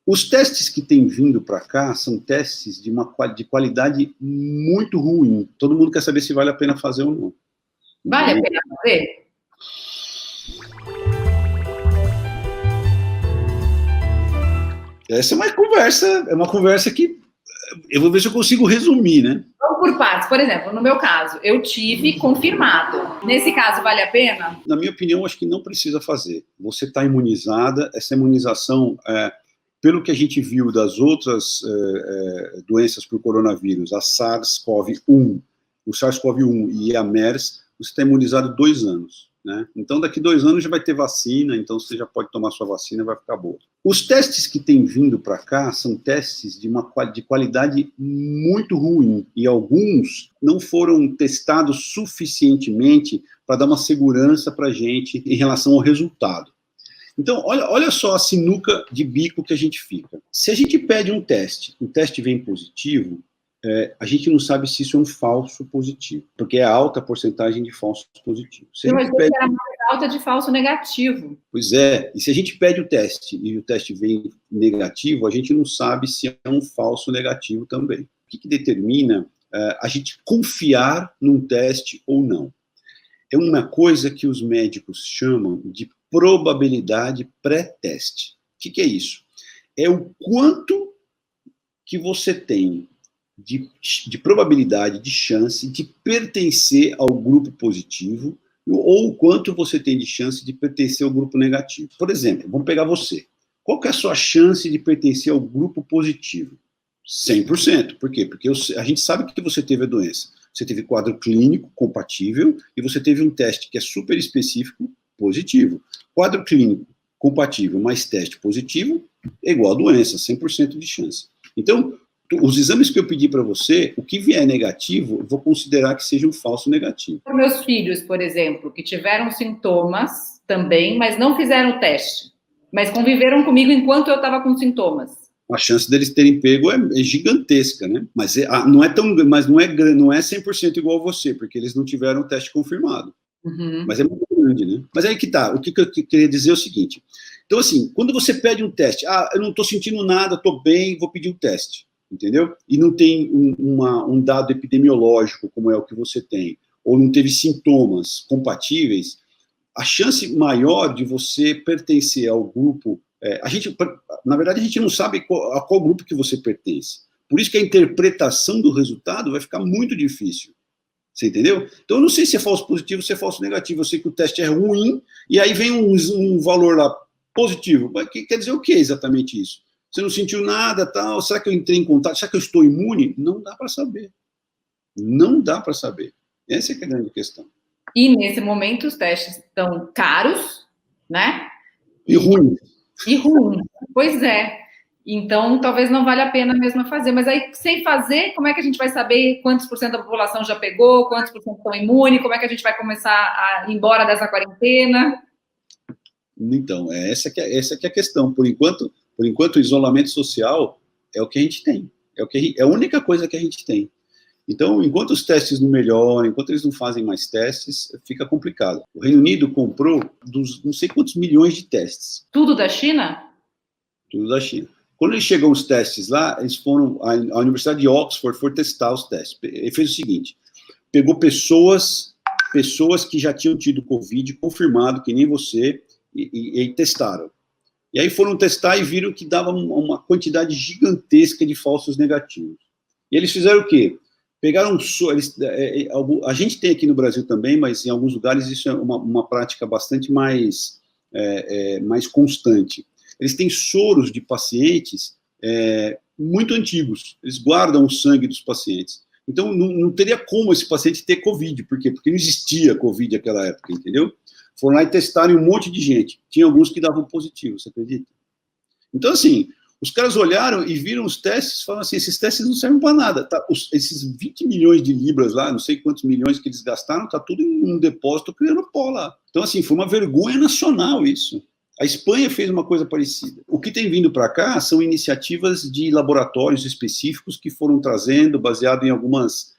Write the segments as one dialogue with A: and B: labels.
A: Os testes que têm vindo para cá são testes de qualidade muito ruim. Todo mundo quer saber se vale a pena fazer ou não.
B: Vale a pena fazer?
A: Essa é uma conversa que eu vou ver se eu consigo resumir, né?
B: Vamos por partes. Por exemplo, no meu caso, eu tive confirmado. Nesse caso, vale a pena?
A: Na minha opinião, acho que não precisa fazer. Você está imunizada, essa imunização, pelo que a gente viu das outras doenças por coronavírus, a SARS-CoV-1, o SARS-CoV-1 e a MERS, você está imunizado 2 anos. Né? Então, daqui 2 anos já vai ter vacina, então você já pode tomar sua vacina e vai ficar boa. Os testes que têm vindo para cá são testes de qualidade muito ruim, e alguns não foram testados suficientemente para dar uma segurança para a gente em relação ao resultado. Então, olha só a sinuca de bico que a gente fica. Se a gente pede um teste, o teste vem positivo, a gente não sabe se isso é um falso positivo, porque é alta porcentagem de falsos positivos.
B: Eu achei que era mais alta de falso negativo.
A: Pois é, e se a gente pede o teste e o teste vem negativo, a gente não sabe se é um falso negativo também. O que determina a gente confiar num teste ou não? É uma coisa que os médicos chamam de probabilidade pré-teste. O que é isso? É o quanto que você tem de probabilidade, de chance de pertencer ao grupo positivo ou o quanto você tem de chance de pertencer ao grupo negativo. Por exemplo, vamos pegar você. Qual que é a sua chance de pertencer ao grupo positivo? 100%. Por quê? Porque a gente sabe que você teve a doença. Você teve quadro clínico compatível e você teve um teste que é super específico positivo. Quadro clínico compatível mais teste positivo é igual a doença, 100% de chance. Então, os exames que eu pedi para você, o que vier negativo, eu vou considerar que seja um falso negativo.
B: Para meus filhos, por exemplo, que tiveram sintomas também, mas não fizeram o teste, mas conviveram comigo enquanto eu estava com sintomas.
A: A chance deles terem pego é gigantesca, né? Mas não é 100% igual a você, porque eles não tiveram o teste confirmado.
B: Uhum.
A: Mas é muito grande, né? Mas aí que tá, o que eu queria dizer é o seguinte. Então, assim, quando você pede um teste, eu não estou sentindo nada, estou bem, vou pedir um teste. Entendeu? E não tem um dado epidemiológico como é o que você tem, ou não teve sintomas compatíveis, a chance maior de você pertencer ao grupo, na verdade a gente não sabe a qual grupo que você pertence, por isso que a interpretação do resultado vai ficar muito difícil, você entendeu? Então eu não sei se é falso positivo ou se é falso negativo, eu sei que o teste é ruim, e aí vem um valor lá positivo, mas quer dizer o que exatamente isso? Você não sentiu nada, tal? Será que eu entrei em contato? Será que eu estou imune? Não dá para saber. Não dá para saber. Essa é a grande questão.
B: E nesse momento os testes estão caros, né?
A: E ruins.
B: E ruins. Pois é. Então, talvez não valha a pena mesmo fazer. Mas aí, sem fazer, como é que a gente vai saber quantos por cento da população já pegou, quantos por cento estão imunes, como é que a gente vai começar a ir embora dessa quarentena?
A: Então, essa que é a questão. Por enquanto, o isolamento social é o que a gente tem. É a única coisa que a gente tem. Então, enquanto os testes não melhoram, enquanto eles não fazem mais testes, fica complicado. O Reino Unido comprou não sei quantos milhões de testes.
B: Tudo da China?
A: Tudo da China. Quando eles chegam os testes lá, eles foram, a Universidade de Oxford foi testar os testes. Ele fez o seguinte, pegou pessoas que já tinham tido Covid, confirmado, que nem você, e testaram. E aí foram testar e viram que dava uma quantidade gigantesca de falsos negativos. E eles fizeram o quê? Pegaram a gente tem aqui no Brasil também, mas em alguns lugares isso é uma prática bastante mais constante. Eles têm soros de pacientes muito antigos. Eles guardam o sangue dos pacientes. Então, não teria como esse paciente ter Covid. Por quê? Porque não existia Covid naquela época, entendeu? Foram lá e testaram um monte de gente. Tinha alguns que davam positivo, você acredita? Então, assim, os caras olharam e viram os testes e falaram assim, esses testes não servem para nada. Tá, esses 20 milhões de libras lá, não sei quantos milhões que eles gastaram, tá tudo em um depósito criando pó lá. Então, assim, foi uma vergonha nacional isso. A Espanha fez uma coisa parecida. O que tem vindo para cá são iniciativas de laboratórios específicos que foram trazendo, baseado em algumas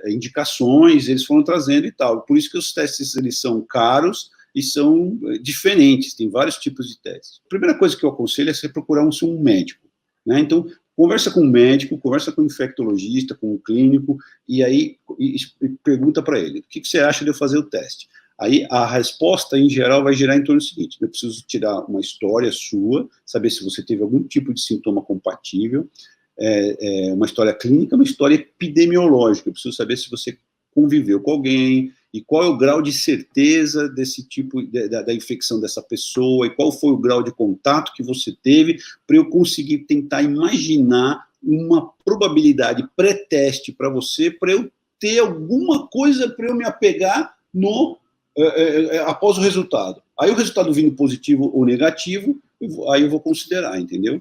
A: indicações, eles foram trazendo e tal. Por isso que os testes eles são caros e são diferentes, tem vários tipos de testes. A primeira coisa que eu aconselho é você procurar um médico, né? Então, conversa com um médico, conversa com um infectologista, com um clínico, e aí pergunta para ele, o que você acha de eu fazer o teste? Aí a resposta, em geral, vai girar em torno do seguinte: eu preciso tirar uma história sua, saber se você teve algum tipo de sintoma compatível, uma história clínica, uma história epidemiológica. Eu preciso saber se você conviveu com alguém, e qual é o grau de certeza desse tipo, da infecção dessa pessoa, e qual foi o grau de contato que você teve, para eu conseguir tentar imaginar uma probabilidade pré-teste para você, para eu ter alguma coisa para eu me apegar após o resultado. Aí o resultado vindo positivo ou negativo, aí eu vou considerar, entendeu?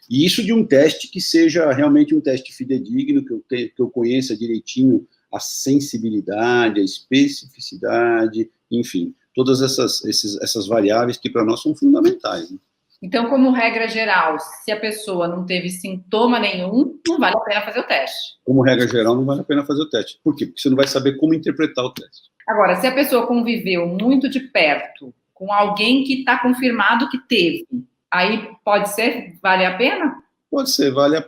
A: E isso de um teste que seja realmente um teste fidedigno, que eu conheça direitinho a sensibilidade, a especificidade, enfim, todas essas variáveis que para nós são fundamentais, né?
B: Então, como regra geral, se a pessoa não teve sintoma nenhum, não vale a pena fazer o teste.
A: Como regra geral, não vale a pena fazer o teste. Por quê? Porque você não vai saber como interpretar o teste.
B: Agora, se a pessoa conviveu muito de perto com alguém que está confirmado que teve, aí pode ser, vale a pena?
A: Pode ser, vale a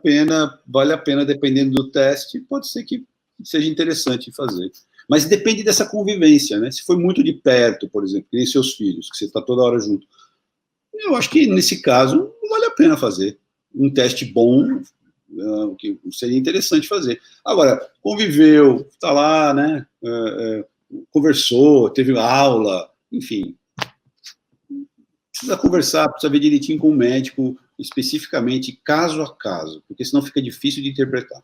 A: pena dependendo do teste, pode ser que seja interessante fazer. Mas depende dessa convivência, né? Se foi muito de perto, por exemplo, que nem seus filhos, que você está toda hora junto, eu acho que nesse caso não vale a pena fazer. Um teste bom, que seria interessante fazer. Agora, conviveu, está lá, né? Conversou, teve aula, enfim. Precisa conversar, precisa ver direitinho com o médico, especificamente caso a caso, porque senão fica difícil de interpretar.